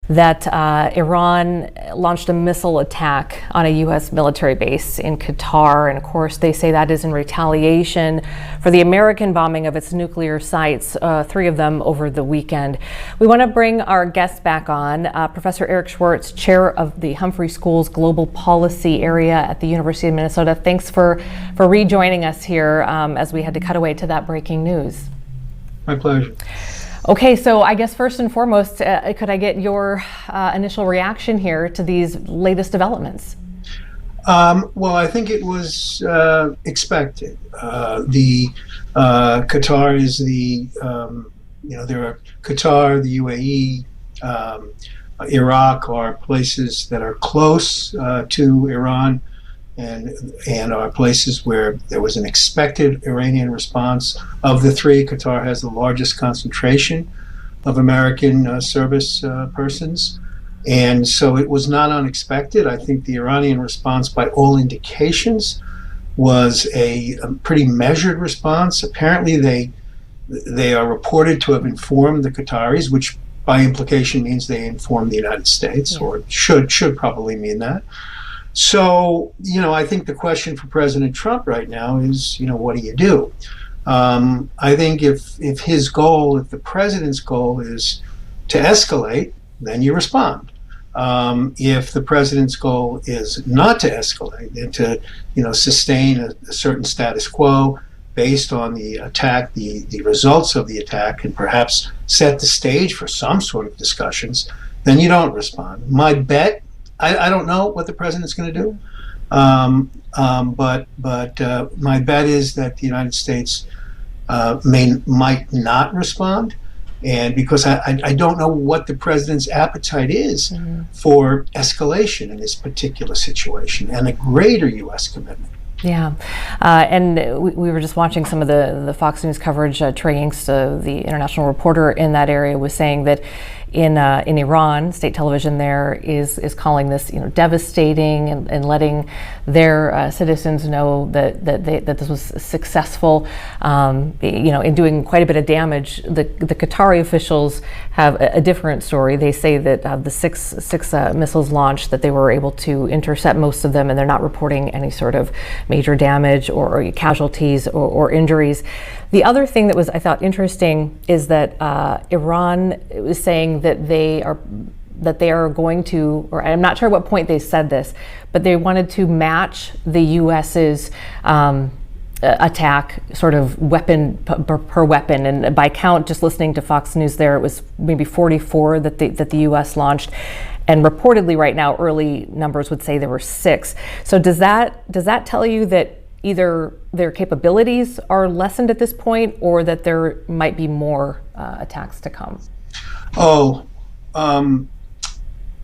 that Iran launched a missile attack on a U.S. military base in Qatar. And of course, they say that is in retaliation for the American bombing of its nuclear sites, 3 of them over the weekend. We want to bring our guest back on, Professor Eric Schwartz, chair of the Humphrey School's Global Policy Area at the University of Minnesota. Thanks for rejoining us here as we had to cut away to that breaking news. My pleasure. Okay, so I guess first and foremost, could I get your initial reaction here to these latest developments? Well, I think it was expected. The Qatar is the, there are Qatar, the UAE, Iraq are places that are close to Iran and are places where there was an expected Iranian response. Of the 3, Qatar has the largest concentration of American service persons. And so it was not unexpected. I think the Iranian response, by all indications, was a pretty measured response. Apparently they are reported to have informed the Qataris, which by implication means they informed the United States, or should probably mean that. So, I think the question for President Trump right now is, what do you do? I think if the president's goal is to escalate, then you respond. If the president's goal is not to escalate and to, sustain a certain status quo based on the attack, the results of the attack, and perhaps set the stage for some sort of discussions, then you don't respond. My bet, I don't know what the president's going to do, but my bet is that the United States might not respond, and because I don't know what the president's appetite is for escalation in this particular situation and a greater U.S. commitment. Yeah, and we were just watching some of the Fox News coverage. Trey Yingst, the international reporter in that area, was saying that in Iran, state television there is calling this devastating and letting their citizens know that this was successful, in doing quite a bit of damage. The Qatari officials have a different story. They say that the six missiles launched, that they were able to intercept most of them, and they're not reporting any sort of major damage or casualties or injuries. The other thing that was, I thought, interesting is that Iran was saying that they are going to, or I'm not sure at what point they said this, but they wanted to match the U.S.'s attack, sort of weapon per weapon. And by count, just listening to Fox News there, it was maybe 44 that the U.S. launched. And reportedly right now, early numbers would say there were 6. So does that tell you that either their capabilities are lessened at this point, or that there might be more attacks to come?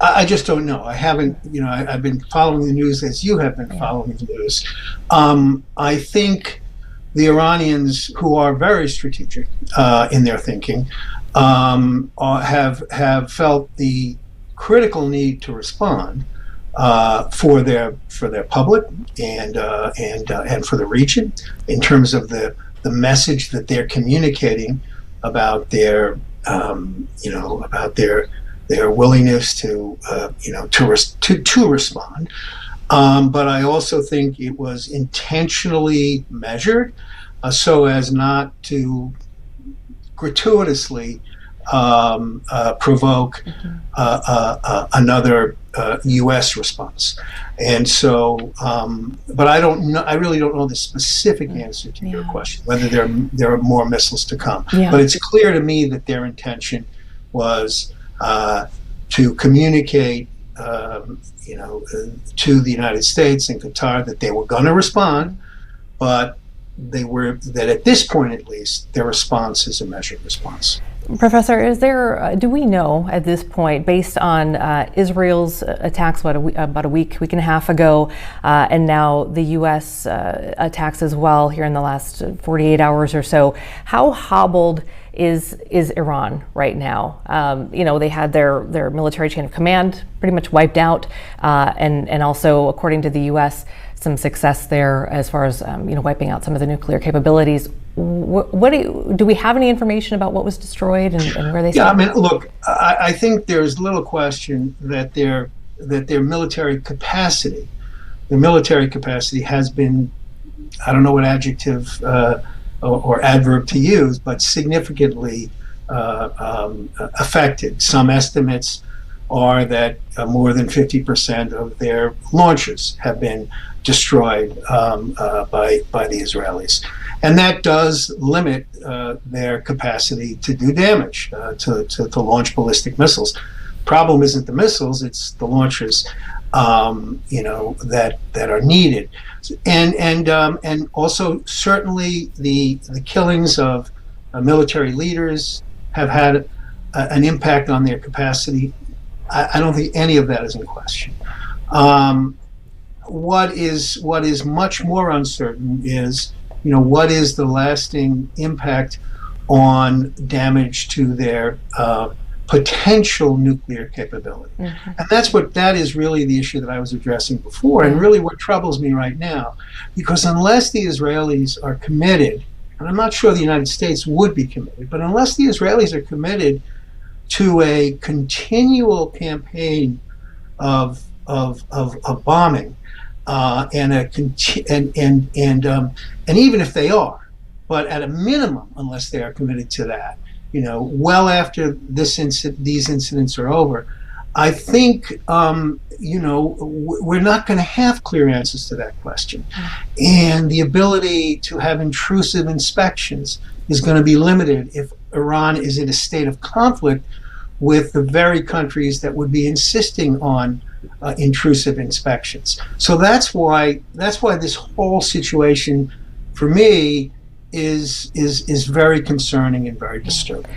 I just don't know. I haven't, I've been following the news as you have been following the news. I think the Iranians, who are very strategic in their thinking, have felt the critical need to respond for their public and for the region, in terms of the message that they're communicating about their their willingness to respond. But I also think it was intentionally measured so as not to gratuitously provoke another U.S. response. And so, but I don't know. I really don't know the specific answer to your question, whether there are more missiles to come. But it's clear to me that their intention was to communicate, to the United States and Qatar that they were going to respond, but that at this point at least, their response is a measured response. Professor, do we know at this point, based on Israel's attacks about a week and a half ago, and now the U.S. Attacks as well here in the last 48 hours or so, how hobbled is Iran right now? They had their military chain of command pretty much wiped out, and also, according to the U.S., some success there as far as wiping out some of the nuclear capabilities. What do we have any information about what was destroyed and where they Yeah, stand? I mean, look, I think there's little question that their military capacity, has been, I don't know what adjective or adverb to use, but significantly affected. Some estimates are that more than 50% of their launches have been destroyed by the Israelis. And that does limit their capacity to do damage, to launch ballistic missiles. Problem isn't the missiles, it's the launchers, that are needed. And also certainly the killings of military leaders have had an impact on their capacity. I don't think any of that is in question. What is much more uncertain is, what is the lasting impact on damage to their potential nuclear capability. Mm-hmm. And that is really the issue that I was addressing before, and really what troubles me right now, because unless the Israelis are committed, and I'm not sure the United States would be committed, but unless the Israelis are committed to a continual campaign of bombing, and even if they are, but at a minimum, unless they are committed to that, well after these incidents are over, I think we're not going to have clear answers to that question, and the ability to have intrusive inspections is going to be limited if Iran is in a state of conflict with the very countries that would be insisting on intrusive inspections. So that's why this whole situation, for me, is very concerning and very disturbing.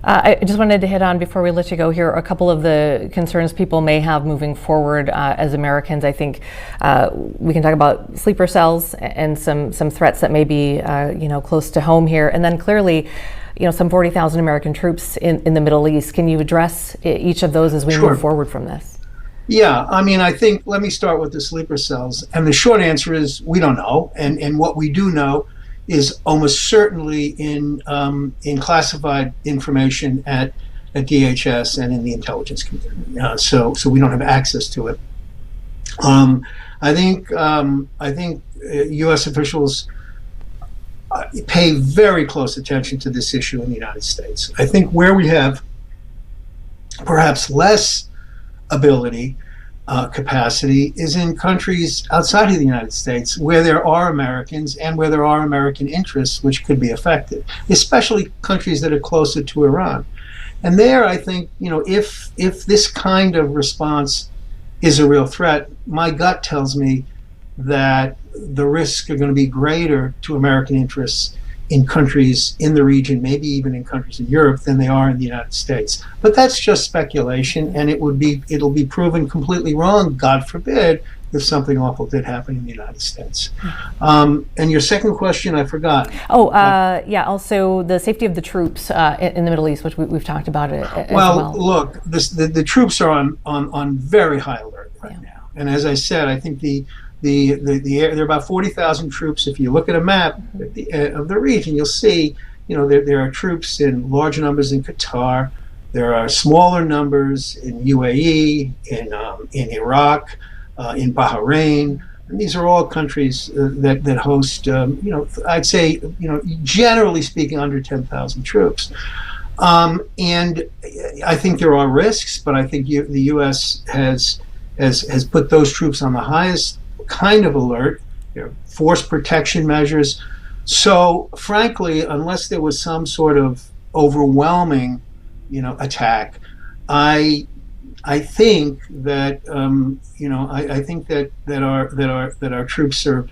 I just wanted to hit on, before we let you go here, a couple of the concerns people may have moving forward as Americans. I think we can talk about sleeper cells and some threats that may be close to home here, and then clearly some 40,000 American troops in the Middle East. Can you address each of those as we move forward from this? Yeah, I mean, I think, let me start with the sleeper cells, and the short answer is we don't know, and what we do know is almost certainly in classified information at DHS and in the intelligence community. So we don't have access to it. I think U.S. officials pay very close attention to this issue in the United States. I think where we have perhaps less ability, capacity, is in countries outside of the United States where there are Americans and where there are American interests which could be affected, especially countries that are closer to Iran. And there, I think, if this kind of response is a real threat, my gut tells me that the risks are going to be greater to American interests in countries in the region, maybe even in countries in Europe, than they are in the United States. But that's just speculation, and it'll be proven completely wrong, God forbid, if something awful did happen in the United States. And your second question, I forgot. Also the safety of the troops in the Middle East, which we've talked about it as well. Look, the troops are on very high alert right now. And as I said, I think there are about 40,000 troops. If you look at a map of the region, you'll see, there are troops in large numbers in Qatar. There are smaller numbers in UAE, in Iraq, in Bahrain. And these are all countries that host, I'd say, generally speaking, under 10,000 troops. And I think there are risks, but I think the U.S. has put those troops on the highest kind of alert, force protection measures. So frankly, unless there was some sort of overwhelming, attack, I think that I think that our troops are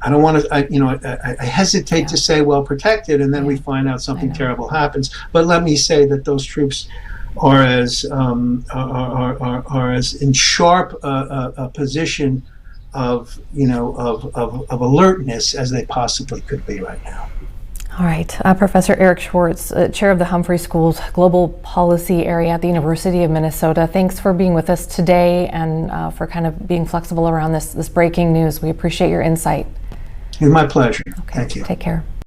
I don't want to I hesitate to say well protected, and then we find out something terrible happens. But let me say that those troops are as in sharp a position of alertness as they possibly could be right now. All right, Professor Eric Schwartz, chair of the Humphrey School's Global Policy Area at the University of Minnesota. Thanks for being with us today and for kind of being flexible around this breaking news. We appreciate your insight. It's my pleasure. Okay, Thank you. take care.